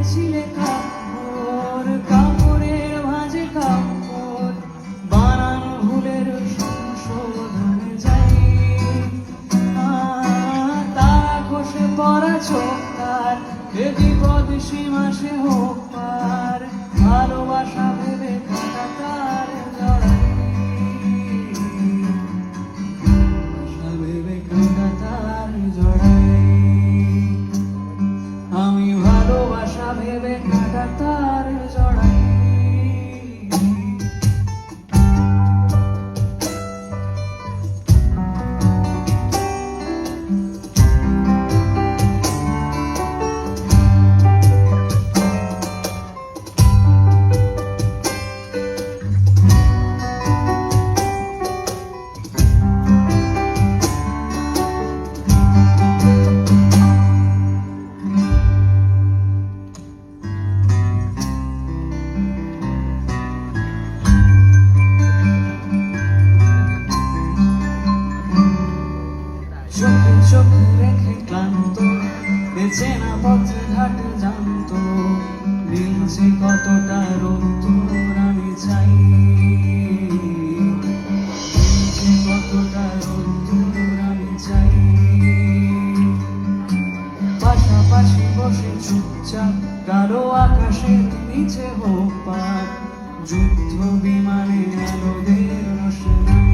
গড়েছিলে কাপড়, কাপড়ের ভাঁজে কাপড় বানানো ভুলের সংশোধনে যাই। তারা খসে পড়া চোখ তার, এ বিপদ সীমা সে হোক পার, ভালোবাসা ভেবে কাটা তার জড়াই, ভালোবাসা ভেবে কাটা তার জড়াই। আমি ভালোবাসা ভেবে কাটা তার জড়াই। চোখে চোখে রেখে ক্লান্ত, চেনা পথে ঘাটে জানতো, দিনছে কতটা রোদ্দুর আমি চাই, দিনছে কতটা রোদ্দুর আমি চাই। পাশাপাশি বসে চুপচাপ কালো আকাশের নিচে হোক পার, যুদ্ধ বিমানে আলোদের রোশনাই।